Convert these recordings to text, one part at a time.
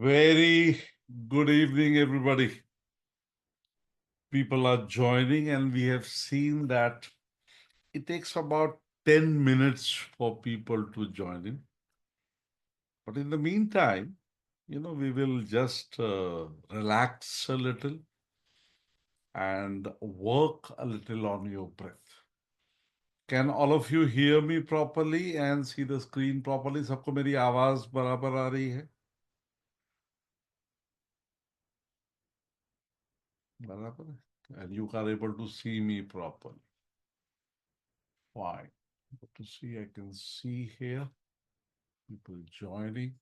Very good evening, everybody. People are joining, and we have seen that it takes about 10 minutes for people to join in. But in the meantime, we will just relax a little and work a little on your breath. Can all of you hear me properly and see the screen properly? सबको मेरी आवाज बराबर आ रही है? बराबर है? And you are able to see me properly. Fine. Good to see. I can see here people joining.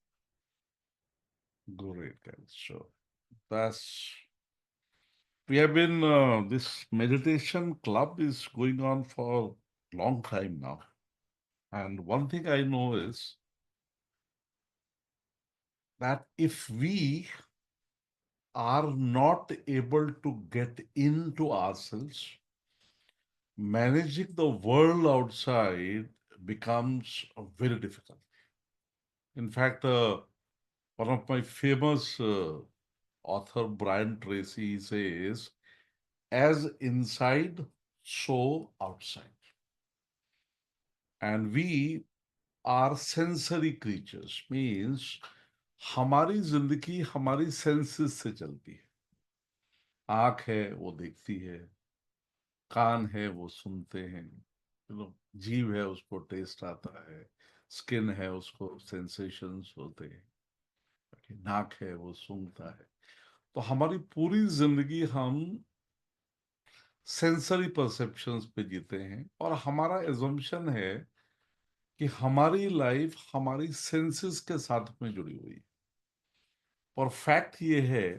Great, guys. So that's we have been this meditation club is going on for a long time now. And one thing I know is that if we are not able to get into ourselves, managing the world outside becomes very difficult. In fact, one of my famous author, Brian Tracy, says, as inside, so outside. And we are sensory creatures, means हमारी जिंदगी हमारी senses से चलती है. आंख है वो देखती है, कान है वो सुनते हैं, जीभ है उसको टेस्ट आता है, स्किन है उसको सेंसेशंस होते हैं, नाक है वो सूंघता है. तो हमारी पूरी जिंदगी हम सेंसरी परसेप्शंस पे जीते हैं और हमारा एजम्पशन है कि हमारी लाइफ हमारी सेंसेस के साथ में जुड़ी हुई है. और फैक्ट ये है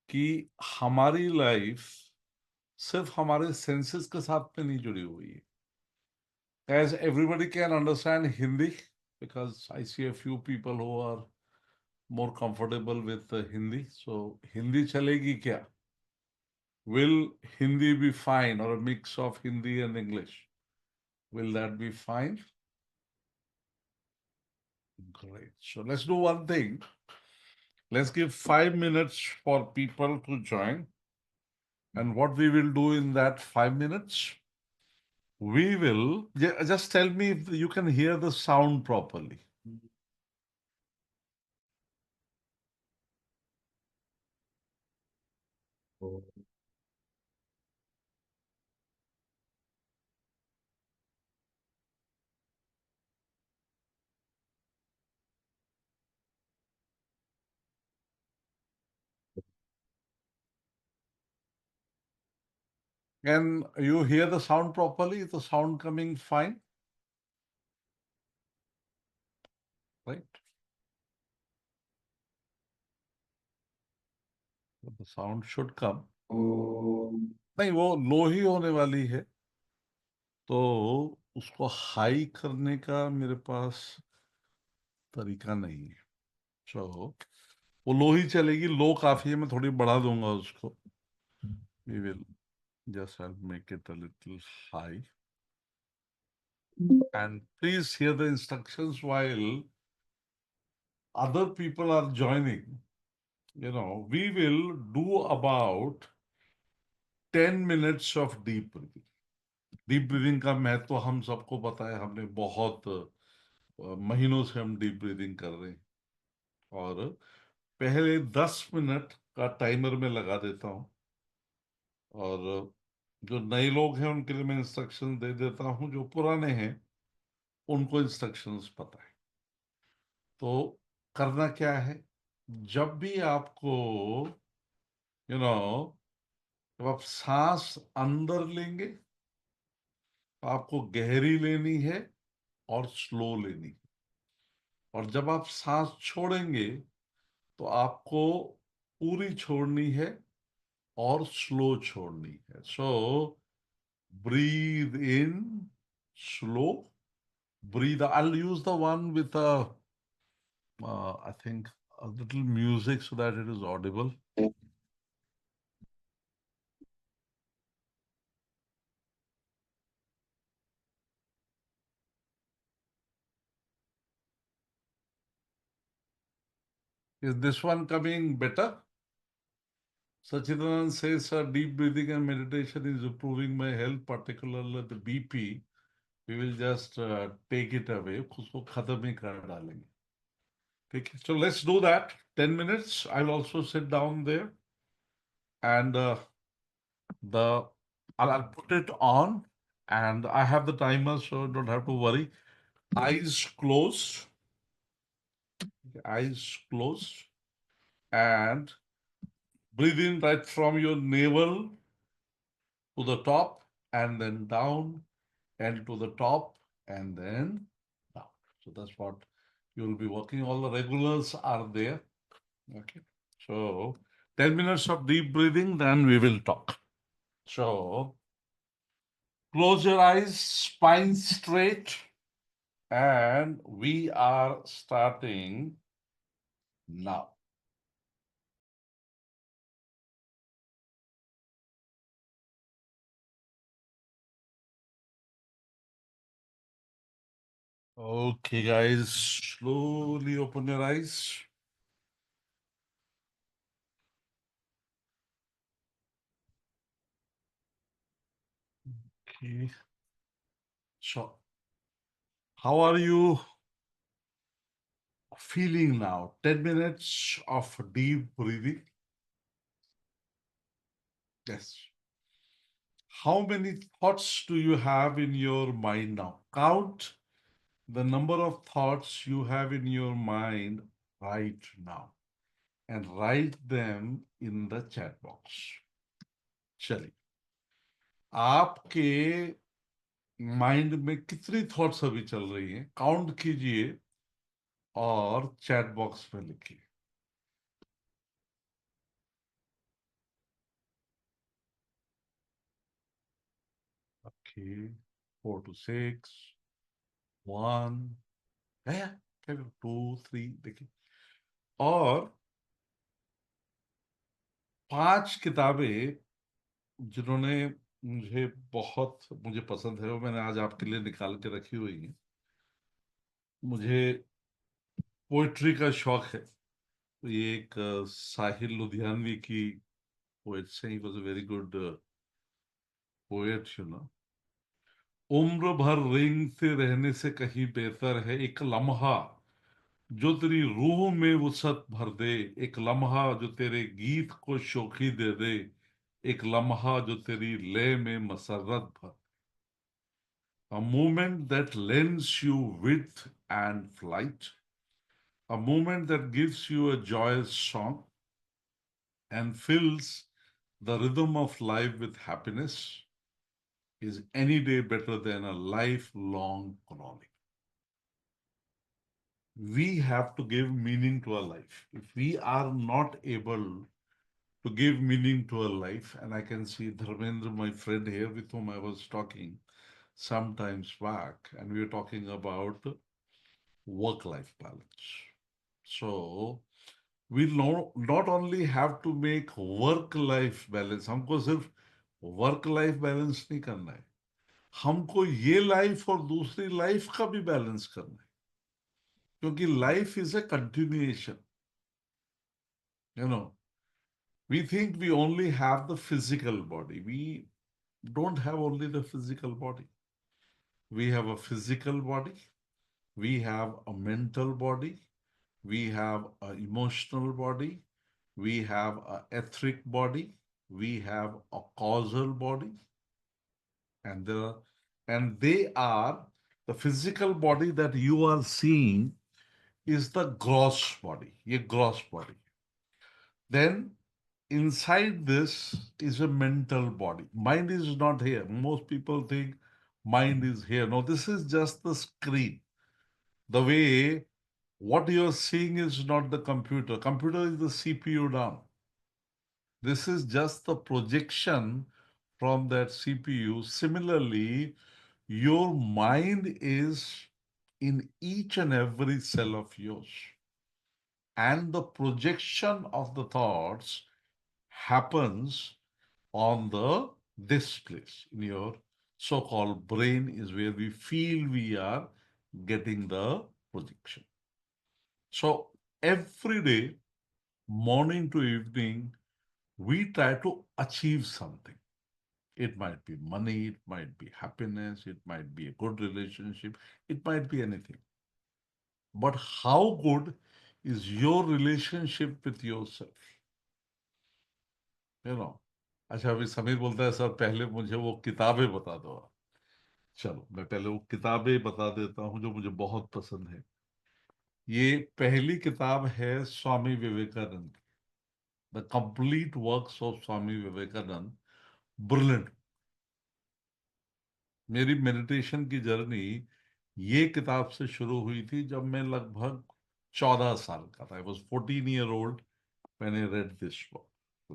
कि हमारी लाइफ सिर्फ हमारे सेंसेस के साथ में नहीं जुड़ी हुई है. As everybody can understand Hindi, because I see a few people who are more comfortable with Hindi, so Hindi चलेगी क्या? Will Hindi be fine, or a mix of Hindi and English? Will that be fine? Great. So let's do one thing. Let's give 5 minutes for people to join. And what we will do in that 5 minutes, we will just tell me if you can hear the sound properly. Can you hear the sound properly? Is the sound coming fine? Right? So the sound should come. नहीं, वो लो ही होने वाली है, तो उसको high करने का मेरे पास तरीका नहीं है. सो वो लो ही चलेगी, लो काफी है, मैं थोड़ी बढ़ा दूंगा उसको. We will just make it a little high. And please hear the instructions while other people are joining. We will do about 10 minutes of deep breathing. Deep breathing का महत्व हम सबको पता है, हमने बहुत महीनों से हम डीप ब्रीदिंग कर रहे हैं. और पहले 10 मिनट का टाइमर में लगा देता हूं, और जो नए लोग हैं उनके लिए मैं इंस्ट्रक्शन दे देता हूं, जो पुराने हैं उनको इंस्ट्रक्शंस पता है. तो करना क्या है, जब भी आपको यू नो जब आप सांस अंदर लेंगे तो आपको गहरी लेनी है और स्लो लेनी है. और जब आप सांस छोड़ेंगे तो आपको पूरी छोड़नी है और स्लो छोड़नी है. सो breathe in slow, breathe. I'll use the one with I think a little music so that it is audible. Is this one coming better? Sachidanand says deep breathing and meditation is improving my health, particularly the BP. We will just take it away. उसको खत्म ही कर डालेंगे. ठीक है? So let's do that. 10 minutes. I'll also sit down there and the I'll put it on and I have the timer, so don't have to worry. Eyes closed, eyes closed, and breathe in right from your navel to the top and then down and to the top and then down. So that's what you'll be working. All the regulars are there. Okay. So 10 minutes of deep breathing, then we will talk. So close your eyes, spine straight, and we are starting now. Okay, guys, slowly open your eyes. Okay. So, how are you feeling now? 10 minutes of deep breathing. Yes. How many thoughts do you have in your mind now? Count the number of thoughts you have in your mind right now and write them in the chat box. चलिए, आपके mind में कितनी thoughts अभी चल रही हैं count कीजिए और चैट बॉक्स में लिखिए. ओके, 4 to 6, 1, है 2, 3, देखिए. और 5 किताबें जिन्होंने मुझे पसंद है वो मैंने आज आपके लिए निकाल के रखी हुई है. मुझे पोएट्री का शौक है. तो ये एक साहिल लुधियानवी की पोएट्स है. He was a very good poet, you know. उम्र भर रेंगते रहने से कहीं बेहतर है एक लम्हा जो तेरी रूह में वसअत भर दे. एक लम्हा जो तेरे गीत को शोखी दे दे. एक लम्हा जो तेरी लय में मसरत भर. A moment that lends you width and flight. A moment that gives you a joyous song and fills the rhythm of life with happiness is any day better than a lifelong chronic. We have to give meaning to our life. If we are not able to give meaning to our life, and I can see Dharmendra, my friend here with whom I was talking sometimes back, and we were talking about work-life balance. So we not only have to make work-life balance, हमको सिर्फ work-life balance नहीं करना है, हमको ये life और दूसरी life का भी बैलेंस करना है. क्योंकि life is a continuation. You know, we think we only have the physical body. We don't have only the physical body. We have a physical body, we have a mental body, we have an emotional body, we have an etheric body, we have a causal body, and they are the physical body that you are seeing is the gross body, a gross body. Then inside this is a mental body. Mind is not here. Most people think mind is here. No, this is just the screen. The way what you're seeing is not the computer. Computer is the CPU down. This is just the projection from that CPU. Similarly, your mind is in each and every cell of yours. And the projection of the thoughts happens on the this place in your so-called brain is where we feel we are getting the projection. So every day morning to evening, we try to achieve something. It might be money, it might be happiness, it might be a good relationship, it might be anything. But how good is your relationship with yourself? You know अच्छा, अभी समीर बोलता है sir पहले मुझे वो किताबें बता दो आप। चलो मैं पहले वो किताबें बता देता हूँ जो मुझे बहुत पसंद है। ये पहली किताब है स्वामी विवेकानंद की, the complete works of Swami Vivekananda. Brilliant. मेरी मेडिटेशन की जर्नी ये किताब से शुरू हुई थी जब मैं लगभग 14 साल का था। I was 14 year old when I read this book.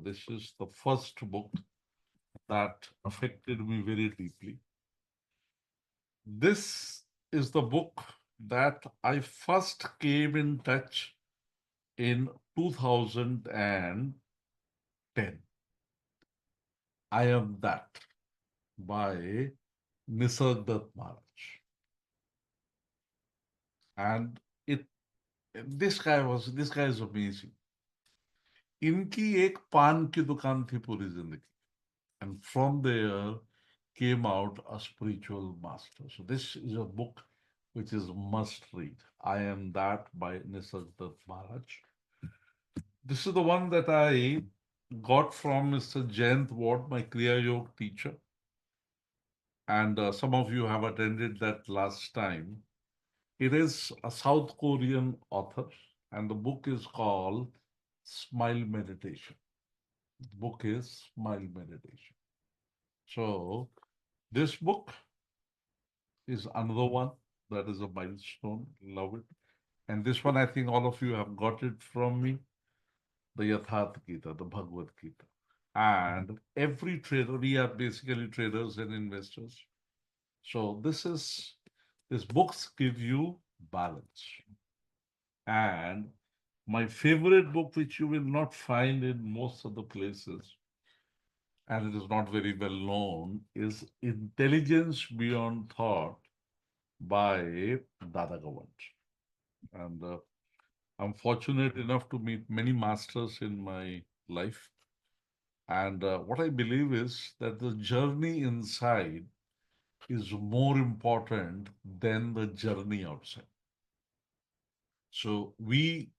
This is the first book that affected me very deeply. This is the book that I first came in touch in 2010. I Am That by Nisargadatta Maharaj. And it this guy is amazing. इनकी एक पान की दुकान थी पूरी जिंदगी. And from there came out a spiritual master. So this is a book which is must read. I Am That by Nisargadatta Maharaj. This is the one that I got from Mr. Jayant Ward, my Kriya Yoga teacher. And some of you have attended that last time. It is a South Korean author, and the book is called Smile Meditation. The book is Smile Meditation. So, this book is another one that is a milestone. Love it. And this one, I think all of you have got it from me, the Yatharth Gita, the Bhagavad Gita. And every trader, we are basically traders and investors. So these books give you balance. And my favorite book, which you will not find in most of the places, and it is not very well known, is Intelligence Beyond Thought by Dada Gawant. And I'm fortunate enough to meet many masters in my life. And what I believe is that the journey inside is more important than the journey outside. So we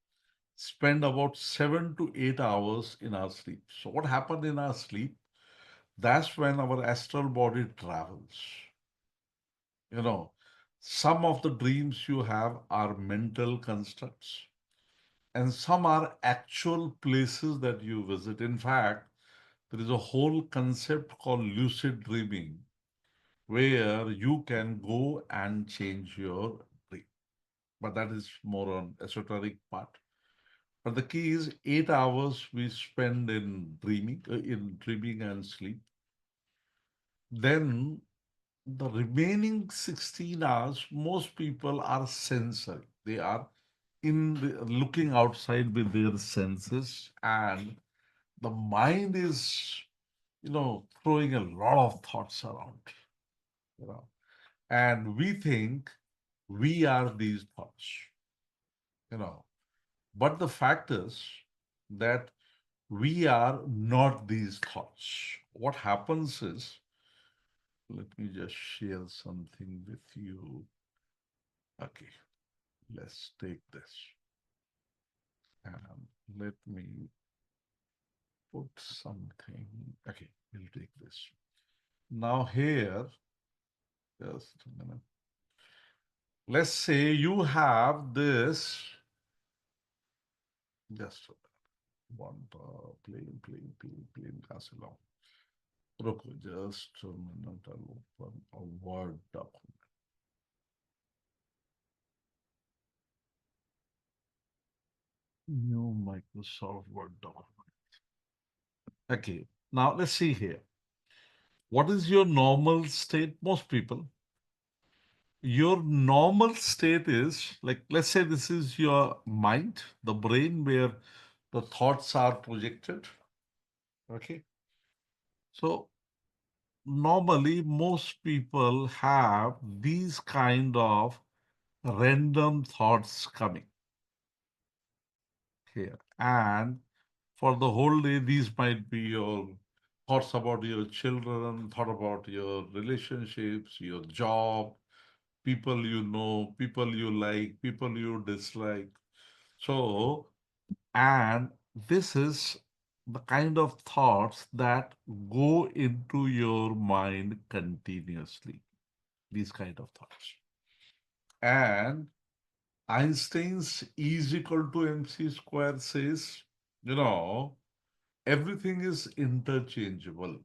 spend about 7 to 8 hours in our sleep. So what happened in our sleep? That's when our astral body travels. You know, some of the dreams you have are mental constructs, and some are actual places that you visit. In fact, there is a whole concept called lucid dreaming where you can go and change your dream. But that is more on esoteric part. But the key is 8 hours we spend in dreaming and sleep. Then the remaining 16 hours, most people are sensory. They are looking outside with their senses, and the mind is, throwing a lot of thoughts around, you know, and we think we are these thoughts, you know. But the fact is that we are not these thoughts. What happens is, let me just share something with you. Okay, let's take this and let me put something. Okay, we'll take this. Now, here, just a minute. Let's say you have this, just one plain castle. रुको, just a minute, I'll open a Word document. New Microsoft Word document. Okay, now let's see here. What is your normal state? Most people, your normal state is like, let's say this is your mind, the brain where the thoughts are projected. Okay. So normally, most people have these kind of random thoughts coming. here. And for the whole day, these might be your thoughts about your children, thought about your relationships, your job, people you know, people you like, people you dislike. So, and this is the kind of thoughts that go into your mind continuously, these kind of thoughts. And Einstein's E is equal to mc square says, you know, everything is interchangeable.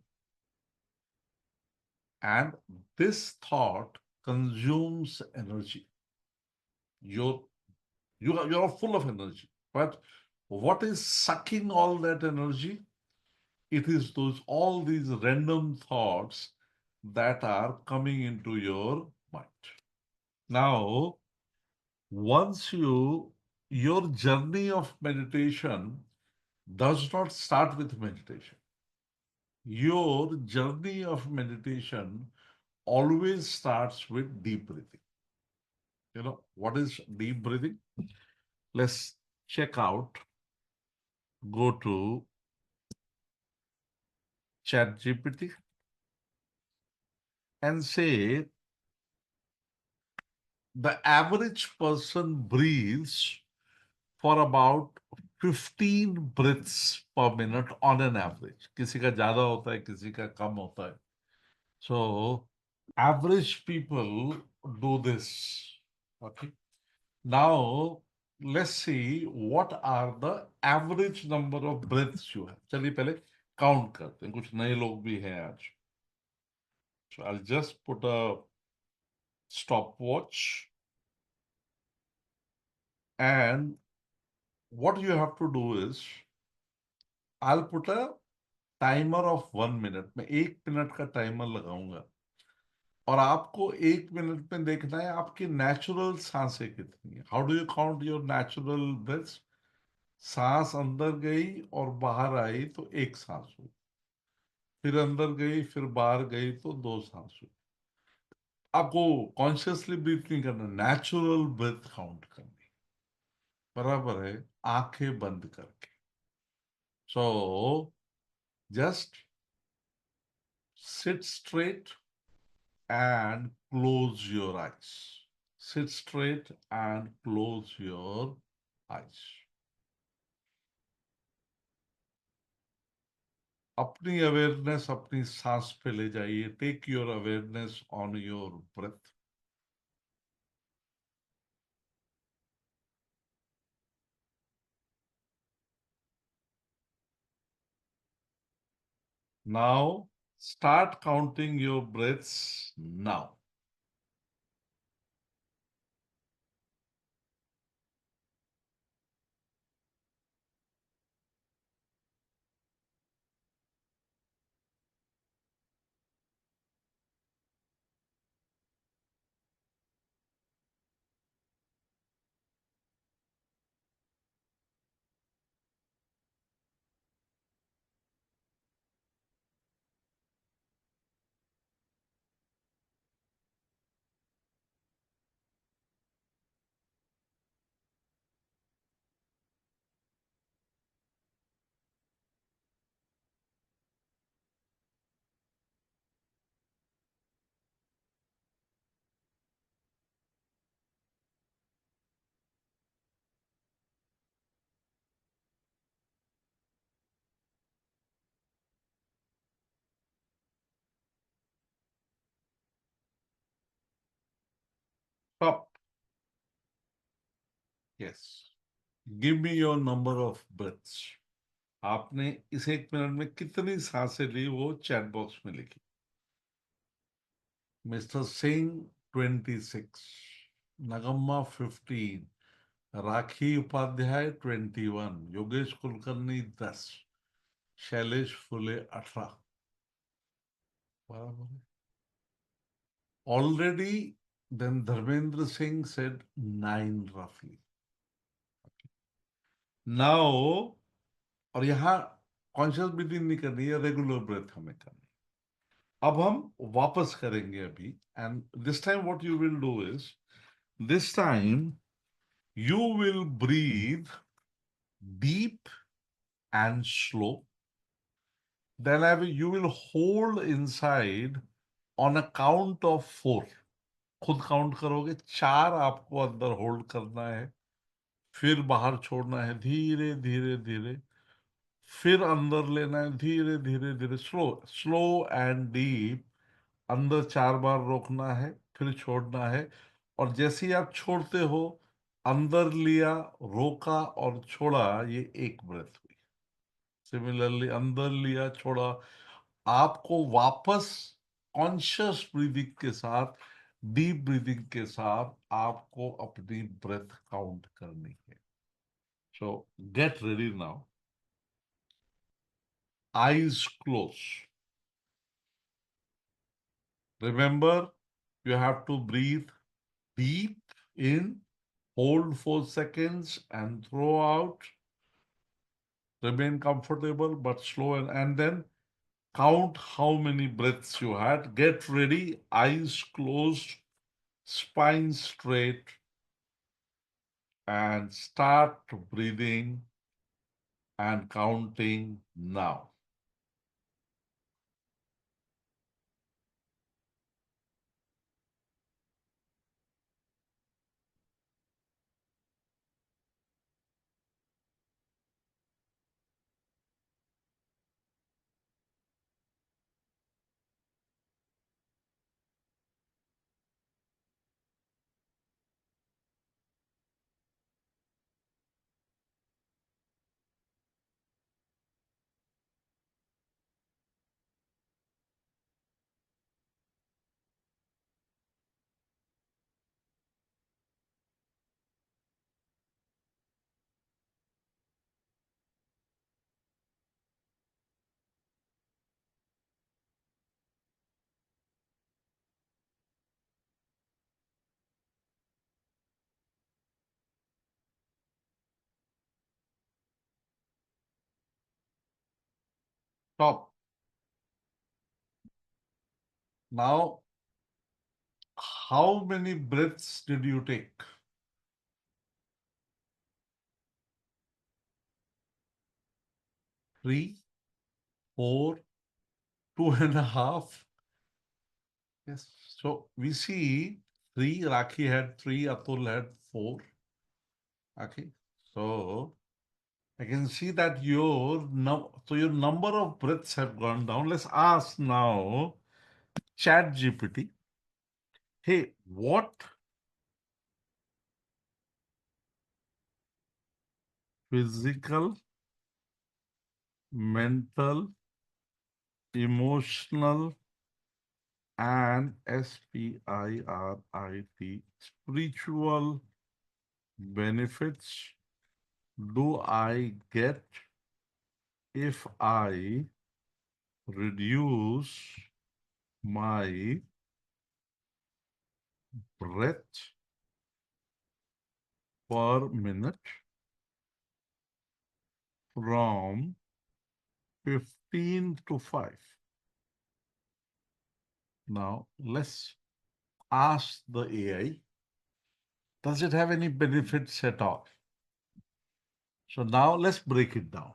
And this thought consumes energy. You're, you're full of energy. But what is sucking all that energy? It is those all these random thoughts that are coming into your mind. Now, once your journey of meditation does not start with meditation. Your journey of meditation always starts with deep breathing. You know, what is deep breathing? Let's check out, go to Chat GPT and say the average person breathes for about 15 breaths per minute on an average. किसी का ज़्यादा होता है, किसी का कम होता है. So, average people do this. Okay. Now, let's see what are the average number of breaths you have. चलिए पहले count करते हैं. कुछ नए लोग भी हैं आज. So, I'll just put a stopwatch, and what you have to do is I'll put a timer of 1 minute. मैं 1 मिनट का टाइमर लगाऊंगा और आपको 1 मिनट में देखना है आपकी नेचुरल सांसें कितनी है. How do you count your natural breaths? सांस अंदर गई और बाहर आई तो एक सांस हुई, फिर अंदर गई फिर बाहर गई तो दो सांस हुई. आपको कॉन्शियसली ब्रीथ नहीं करना, नेचुरल ब्रेथ काउंट करनी. बराबर है, आंखें बंद करके. So just sit straight and close your eyes. Sit straight and close your eyes. अपनी अवेयरनेस अपनी सांस पे ले जाइए. Take your awareness on your breath. Now start counting your breaths now. Stop. Yes. Give me your number of breaths. आपने इस 1 minute में कितनी सांसें ली वो चैट बॉक्स में लिखी. मिस्टर सिंह 26, नगम्मा 15, राखी उपाध्याय 21, योगेश कुलकर्णी 10, शैलेश फुले 18. बराबर है. Already, then Dharmendra Singh said 9 roughly. Now, और यहाँ कॉन्शियस ब्रीथिंग नहीं करनी है, रेगुलर ब्रेथ हमें करनी है. अब हम वापस करेंगे अभी. And this time what you will do is, this time you will breathe deep and slow. Then you will hold inside on a count of four. खुद काउंट करोगे, चार आपको अंदर होल्ड करना है, फिर बाहर छोड़ना है धीरे धीरे धीरे, फिर अंदर लेना है धीरे धीरे धीरे, स्लो स्लो एंड डीप। अंदर चार बार रोकना है, फिर छोड़ना है। और जैसे ही आप छोड़ते हो, अंदर लिया, रोका और छोड़ा, ये एक ब्रेथ हुई। सिमिलरली अंदर लिया, छोड़ा, आपको वापस कॉन्शियस ब्रीदिंग के साथ, डीप ब्रीदिंग के साथ आपको अपनी ब्रेथ काउंट करनी है। सो get ready now, eyes close. Remember, you have to breathe deep in, hold 4 seconds, and throw out. Remain comfortable but slow, and then count how many breaths you had. Get ready, eyes closed, spine straight, and start breathing and counting now. Stop. Now, how many breaths did you take? 3, 4, 2.5. Yes. So we see three, Rakhi had three, Atul had four. Okay. So I can see that your number of breaths have gone down. Let's ask now Chat GPT. Hey, what physical, mental, emotional, and spiritual benefits do I get if I reduce my breath per minute from 15 to 5? Now, let's ask the AI, does it have any benefits at all? So now let's break it down.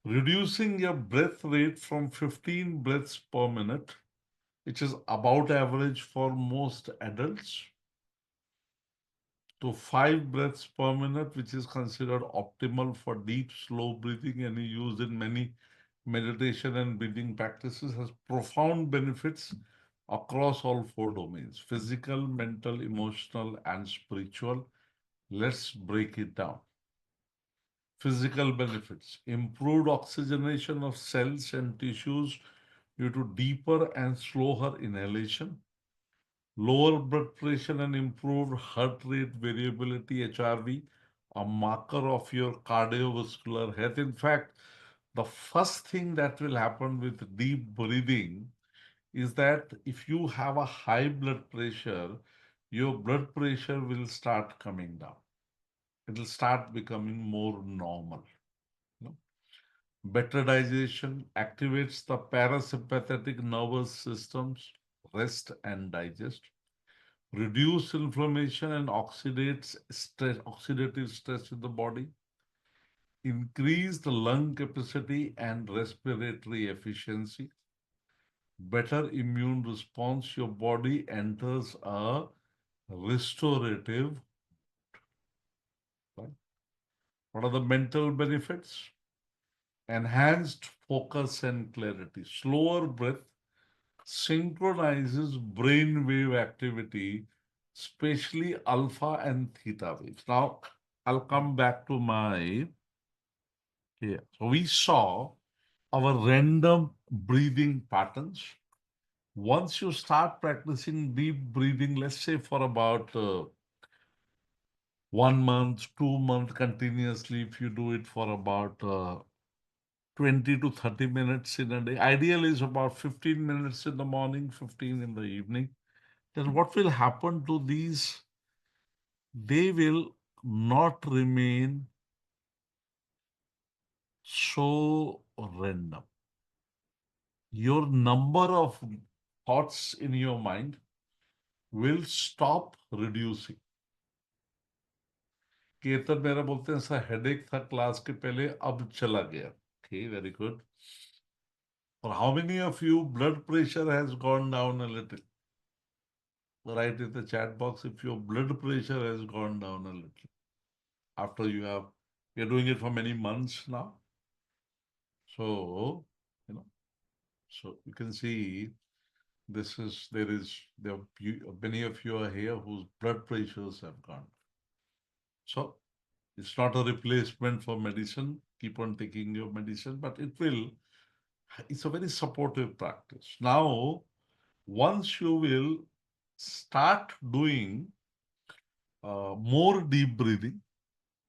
Reducing your breath rate from 15 breaths per minute, which is about average for most adults, to 5 breaths per minute, which is considered optimal for deep, slow breathing and used in many meditation and breathing practices, has profound benefits across all four domains: physical, mental, emotional, and spiritual. Let's break it down. Physical benefits: improved oxygenation of cells and tissues due to deeper and slower inhalation, lower blood pressure and improved heart rate variability, HRV, a marker of your cardiovascular health. In fact, the first thing that will happen with deep breathing is that if you have a high blood pressure, your blood pressure will start coming down. It will start becoming more normal. You know? Better digestion activates the parasympathetic nervous systems, rest and digest, reduce inflammation and oxidative stress in the body, increased lung capacity and respiratory efficiency, better immune response. Your body enters a restorative. Right? What are the mental benefits? Enhanced focus and clarity. Slower breath synchronizes brain wave activity, especially alpha and theta waves. Now, I'll come back to my here. So we saw our random breathing patterns. Once you start practicing deep breathing, let's say for about 1 month, 2 months continuously, if you do it for about 20 to 30 minutes in a day, ideal is about 15 minutes in the morning, 15 in the evening, then what will happen to these? They will not remain so random. Your number of thoughts in your mind will stop reducing. Ketan मेरा बोलते हैं sir headache था class के पहले अब चला गया. Okay, very good. For how many of you blood pressure has gone down a little? Write in the chat box if your blood pressure has gone down a little. After you're doing it for many months now. So, so you can see there are many of you are here whose blood pressures have gone. So it's not a replacement for medicine. Keep on taking your medicine, but it's a very supportive practice. Now, once you will start doing more deep breathing,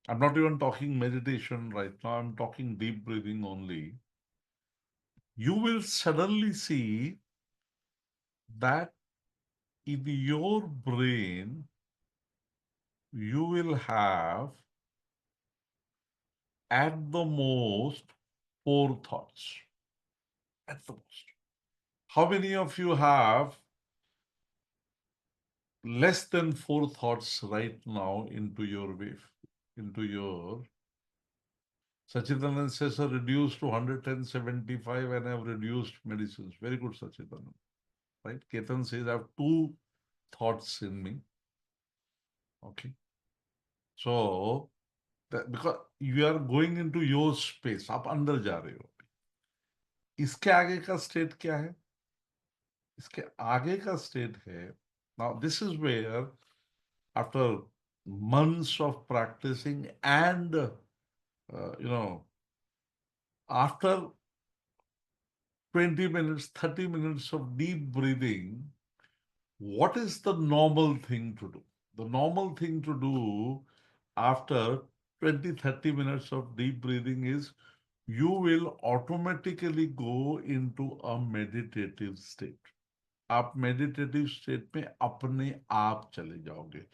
I'm not even talking meditation right now, I'm talking deep breathing only. You will suddenly see that in your brain, you will have at the most 4 thoughts. At the most. How many of you have less than 4 thoughts right now into your wave, into your Sachidanand says reduced to 175 and I've reduced medicines. Very good, Sachidanand. Right? Ketan says I have 2 thoughts in me. Okay. So because you are going into your space, आप अंदर जा रहे हो. इसके आगे का state क्या है? इसके आगे का स्टेट है. Now this is where after months of practicing and after 20 minutes, 30 minutes of deep breathing, what is the normal thing to do? The normal thing to do after 20, 30 minutes of deep breathing is you will automatically go into a meditative state. आप meditative state में अपने आप चले जाओगे.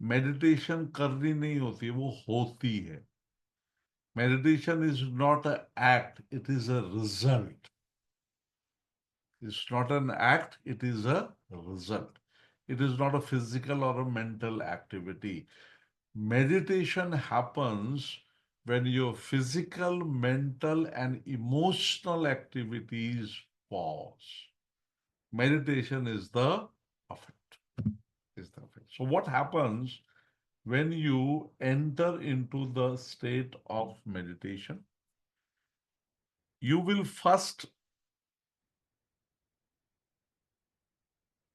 Meditation करनी नहीं होती, वो होती है. Meditation is not an act, it is a result. It's not an act, it is a result. It is not a physical or a mental activity. Meditation happens when your physical, mental, and emotional activities pause. Meditation is the effect. So what happens when you enter into the state of meditation? You will first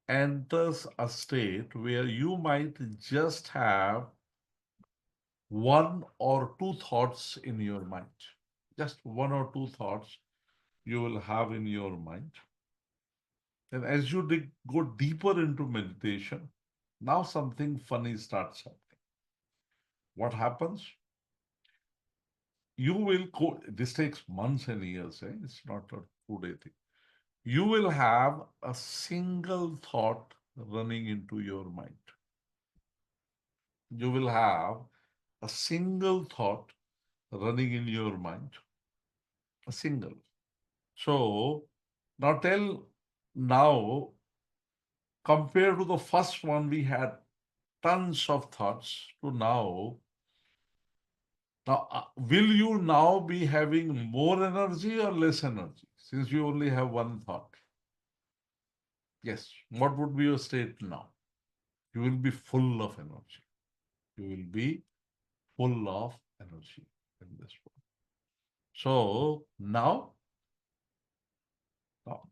enters a state where you might just have 1 or 2 thoughts in your mind. Just 1 or 2 thoughts you will have in your mind. And as you go deeper into meditation, now something funny starts happening. What happens? You will go, this takes months and years, it's not a 2-day thing. You will have a single thought running into your mind. You will have a single thought running in your mind. A single. So now, compared to the first one, we had tons of thoughts to now Now, will you now be having more energy or less energy since you only have one thought? Yes. What would be your state now? You will be full of energy. You will be full of energy in this world. So now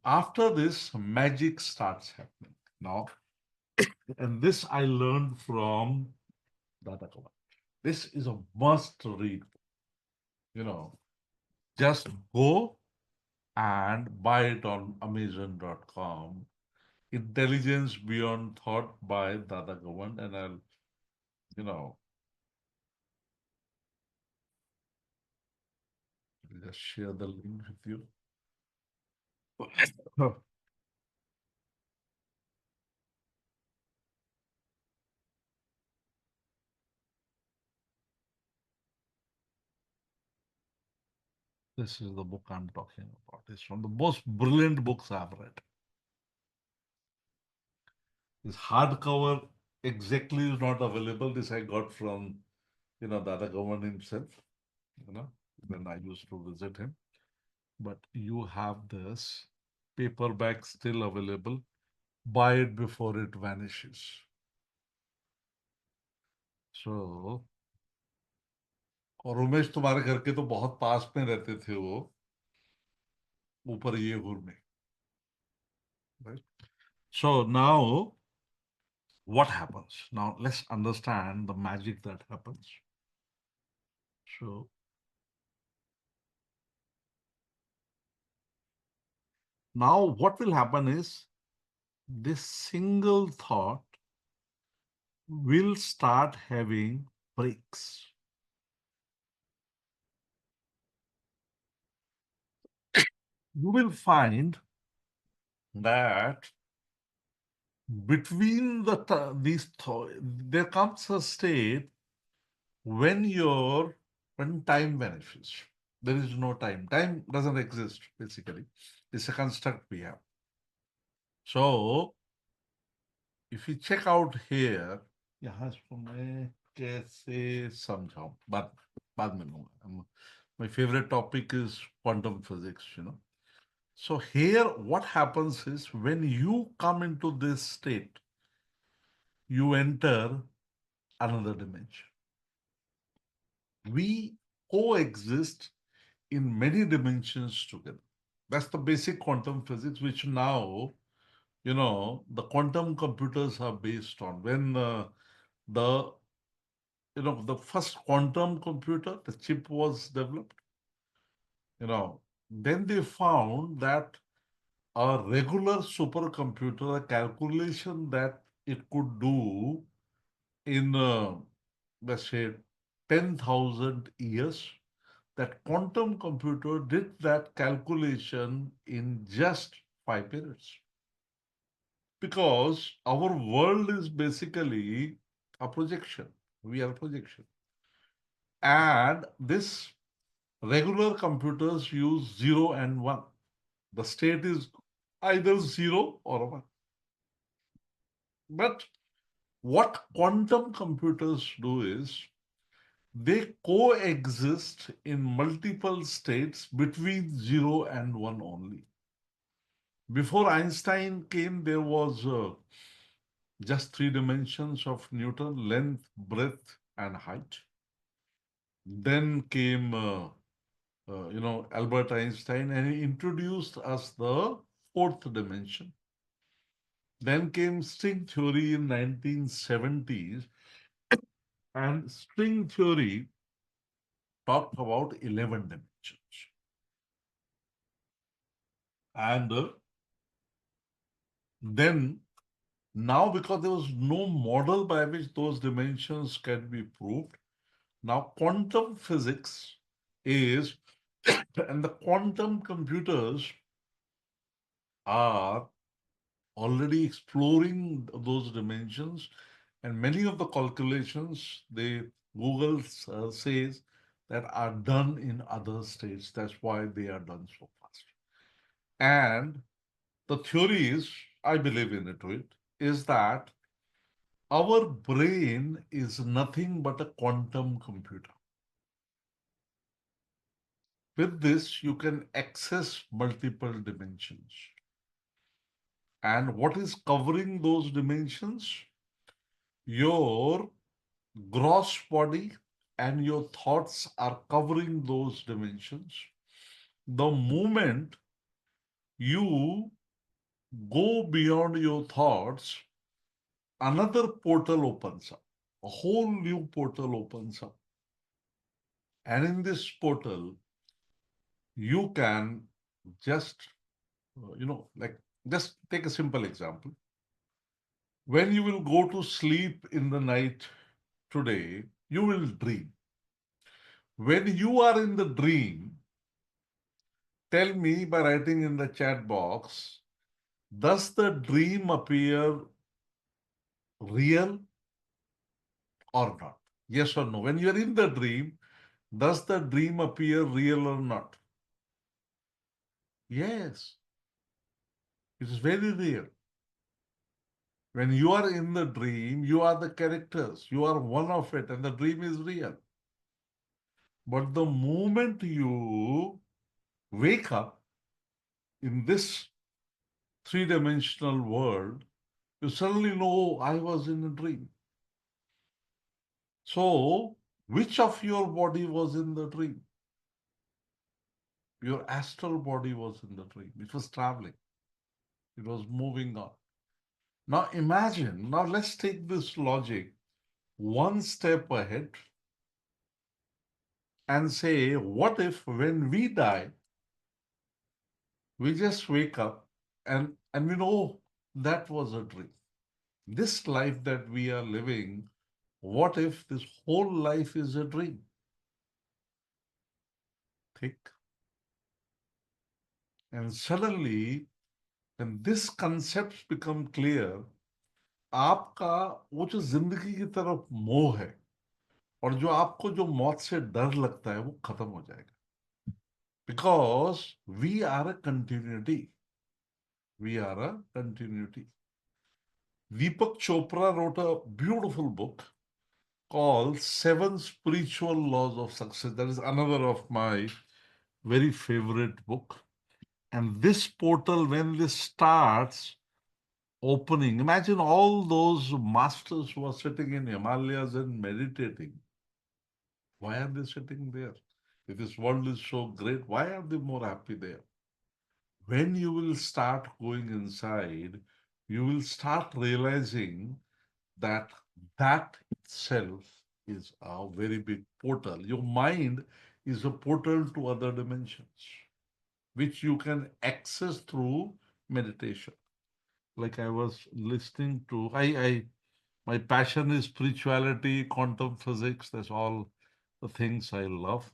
after this, magic starts happening. Now, and this I learned from Dada Kawan. This is a must read. You know, just go and buy it on Amazon.com. Intelligence Beyond Thought by Dada Kawan. And I'll, you know, just share the link with you. This is the book I'm talking about. It's one of the most brilliant books I've read. This hardcover exactly is not available. This I got from, Dada Gawan himself, you know, when I used to visit him. But you have this paperback still available. Buy it before it vanishes. So, और उमेश तुम्हारे घर के तो बहुत पास में रहते थे वो ऊपर ये हुर में, right? So now what happens? Now let's understand the magic that happens. So now what will happen is this single thought will start having breaks. You will find that between there comes a state when when time vanishes. There is no time. Time doesn't exist, basically. It's a construct we have. So if you check out here, यहाँ इसको मैं कैसे समझाऊं बाद में लूंगा. My favorite topic is quantum physics. So here what happens is when you come into this state, you enter another dimension. We coexist in many dimensions together. That's the basic quantum physics, which now, the quantum computers are based on. When the the first quantum computer, the chip was developed, then they found that a regular supercomputer, a calculation that it could do in, let's say, 10,000 years, that quantum computer did that calculation in just 5 minutes. Because our world is basically a projection. We are a projection. And this regular computers use 0 and 1. The state is either 0 or 1. But what quantum computers do is they coexist in multiple states between 0 and 1 only. Before Einstein came, there was just three dimensions of Newton: length, breadth, and height. Then came, Albert Einstein, and he introduced us the fourth dimension. Then came string theory in 1970s, and string theory talked about 11 dimensions. And then now, because there was no model by which those dimensions can be proved, now quantum physics is, and the quantum computers are already exploring those dimensions, and many of the calculations Google says that are done in other states. That's why they are done so fast. And the theory is, I believe in it, is that our brain is nothing but a quantum computer. With this, you can access multiple dimensions. And what is covering those dimensions? Your gross body and your thoughts are covering those dimensions. The moment you go beyond your thoughts, another portal opens up. A whole new portal opens up. And in this portal, you can just, like, just take a simple example. When you will go to sleep in the night today, you will dream. When you are in the dream, tell me by writing in the chat box, does the dream appear real or not? Yes or no? When you are in the dream, does the dream appear real or not? Yes, it is very real. When you are in the dream, you are the characters, you are one of it, and the dream is real. But the moment you wake up in this three-dimensional world, you suddenly know, I was in a dream. So, which of your body was in the dream? Your astral body was in the dream. It was traveling, it was moving on. Now, imagine, now let's take this logic one step ahead and say, what if when we die, we just wake up and we know that was a dream? This life that we are living, what if this whole life is a dream? Think. And suddenly, when this concepts become clear, आपका वो जो जिंदगी की तरफ मोह है और जो आपको जो मौत से डर लगता है वो खत्म हो जाएगा. Because we are a continuity. We are a continuity. Deepak Chopra wrote a beautiful book called Seven Spiritual Laws of Success. That is another of my very favorite book. And this portal, when this starts opening, imagine all those masters who are sitting in Himalayas and meditating. Why are they sitting there? If this world is so great, why are they more happy there? When you will start going inside, you will start realizing that that itself is a very big portal. Your mind is a portal to other dimensions, which you can access through meditation. Like I was listening to, my passion is spirituality, quantum physics. That's all the things I love.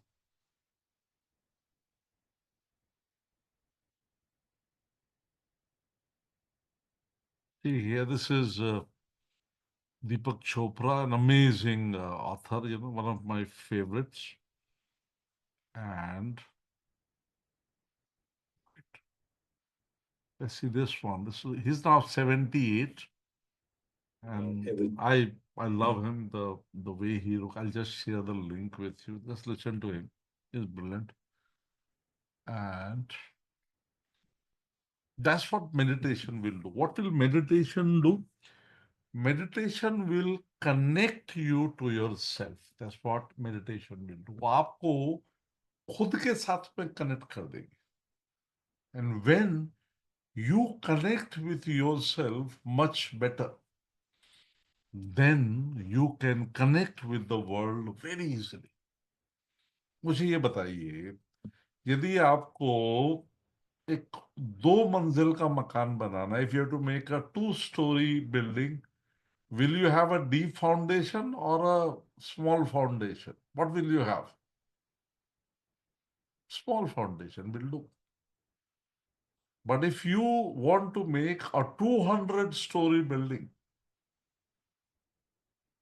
See here, this is Deepak Chopra, an amazing author, one of my favorites. And let's see this one. He's now 78, and I love him the way he look. I'll just share the link with you. Just listen to him. He's brilliant. And that's what meditation will do. What will meditation do? Meditation will connect you to yourself. That's what meditation will do. वो आपको खुद के साथ में connect कर देगी. And when you connect with yourself much better, then you can connect with the world very easily. मुझे ये बताइए, यदि आपको एक 2 मंजिल का मकान बनाना, if you have to make a 2-story building, will you have a deep foundation or a small foundation? What will you have? Small foundation will do. But if you want to make a 200-story building,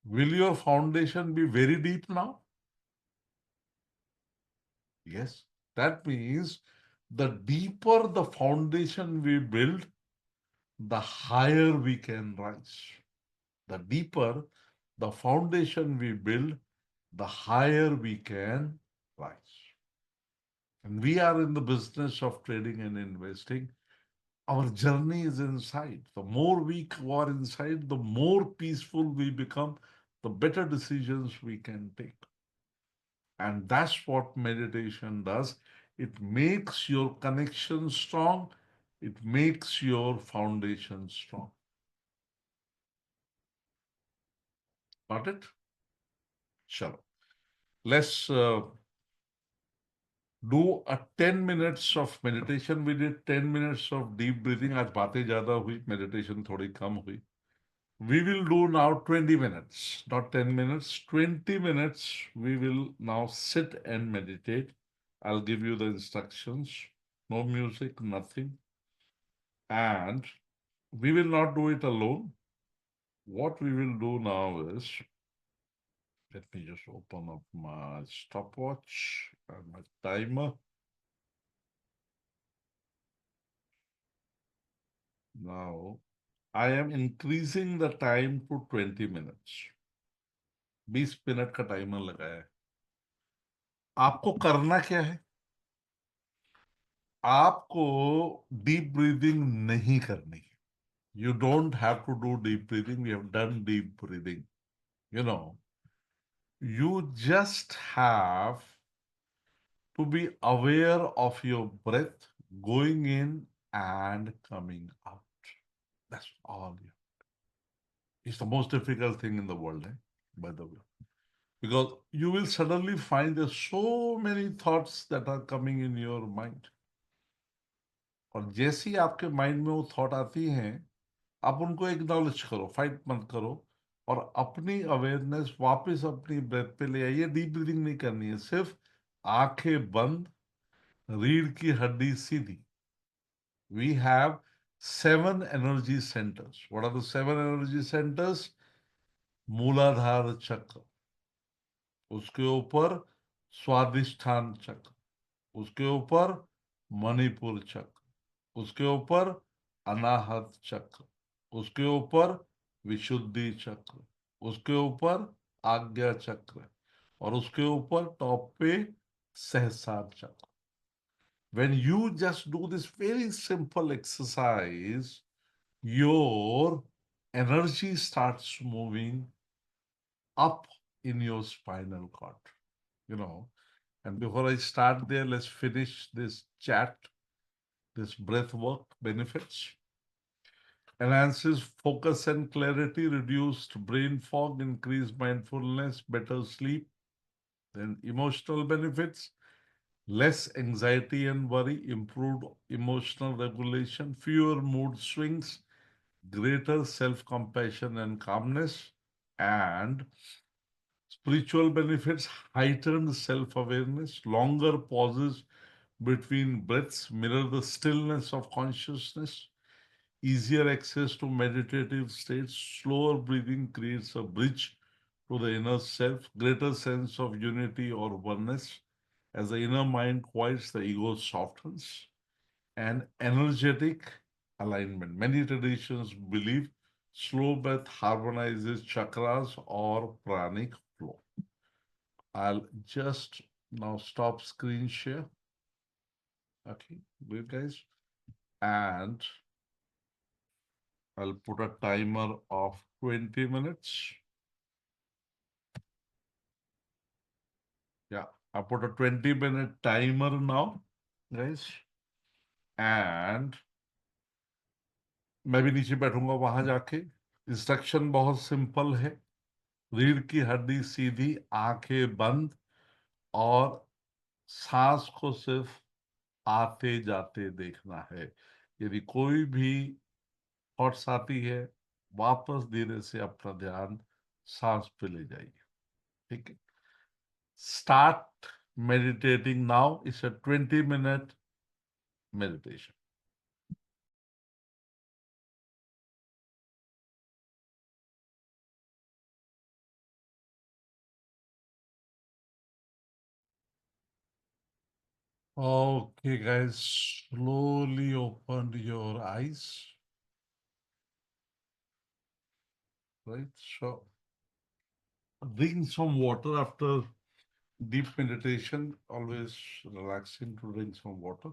will your foundation be very deep now? Yes. That means the deeper the foundation we build, the higher we can rise. The deeper the foundation we build, the higher we can rise. And we are in the business of trading and investing. Our journey is inside. The more we are inside, the more peaceful we become, the better decisions we can take. And that's what meditation does. It makes your connection strong, it makes your foundation strong. Got it? Sure. Let's do a 10 minutes of meditation. We did 10 minutes of deep breathing. आज बातें ज़्यादा हुई, meditation थोड़ी कम हुई. We will do now 20 minutes, not 10 minutes, 20 minutes. We will now sit and meditate. I'll give you the instructions. No music, nothing. And we will not do it alone. What we will do now is, let me just open up my stopwatch and my timer. Now, I am increasing the time to 20 minutes. 20 minute का timer लगाया है. आपको करना क्या है? आपको deep breathing नहीं करनी. You don't have to do deep breathing. We have done deep breathing. You know, you just have to be aware of your breath going in and coming out. That's all. It's the most difficult thing in the world, by the way. Because you will suddenly find there's so many thoughts that are coming in your mind. और जैसे ही आपके mind में वो thought आती हैं, आप उनको acknowledge करो, फाइट मत करो, और अपनी अवेयरनेस वापस अपनी ब्रेथ पे ले आइए. डीप ब्रीदिंग नहीं करनी है, सिर्फ आंखें बंद, रीढ़ की हड्डी सीधी. We have 7 energy centers. What are the 7 energy centers? मूलाधार चक्र, उसके ऊपर स्वादिष्ठान चक्र, उसके ऊपर मणिपुर चक्र, उसके ऊपर अनाहत चक्र, उसके ऊपर विशुद्धि चक्र, उसके ऊपर आज्ञा चक्र, और उसके ऊपर टॉप पे सहस्रार चक्र. When you just do this very simple exercise, your energy starts moving up in your spinal cord, you know. And before I start there, let's finish this chat, this breath work benefits. Enhances focus and clarity, reduced brain fog, increased mindfulness, better sleep. Then emotional benefits, less anxiety and worry, improved emotional regulation, fewer mood swings, greater self-compassion and calmness. And spiritual benefits, heightened self-awareness, longer pauses between breaths mirror the stillness of consciousness, easier access to meditative states, slower breathing creates a bridge to the inner self, greater sense of unity or oneness. As the inner mind quiets, the ego softens, and energetic alignment. Many traditions believe slow breath harmonizes chakras or pranic flow. I'll just now stop screen share. Okay, good guys. And I'll put a timer of 20 minutes. Yeah, I put a 20-minute timer now, guys. And मैं भी नीचे बैठूंगा वहां जाके. Instruction बहुत simple है. रीढ़ की हड्डी सीधी, आंखें बंद, और सांस को सिर्फ आते जाते देखना है. यदि कोई भी थॉट्स आती है, वापस धीरे से अपना ध्यान सांस पे ले जाइए. ठीक है? Start meditating now. It's a 20-minute meditation. Okay, guys, slowly open your eyes. Right? So, drink some water after deep meditation, always relaxing to drink some water.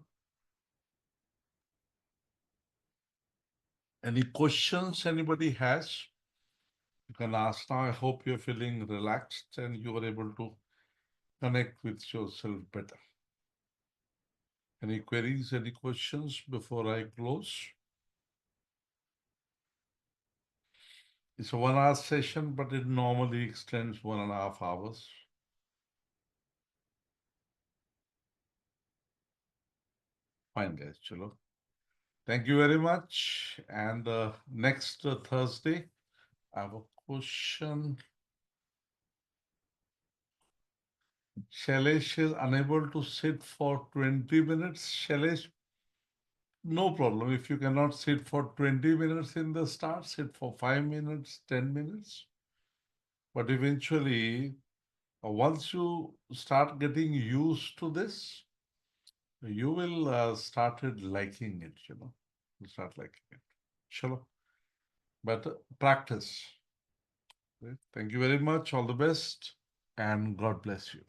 Any questions anybody has, you can ask now. I hope you're feeling relaxed and you are able to connect with yourself better. Any queries, any questions before I close? It's a 1 hour session, but it normally extends 1.5 hours. Fine, guys. Chalo. Thank you very much. And next Thursday, I have a question. Shailesh is unable to sit for 20 minutes. Shailesh, no problem. If you cannot sit for 20 minutes in the start, sit for 5 minutes, 10 minutes. But eventually, once you start getting used to this, you will started liking it, You start liking it. Sure. But practice. Right? Thank you very much. All the best. And God bless you.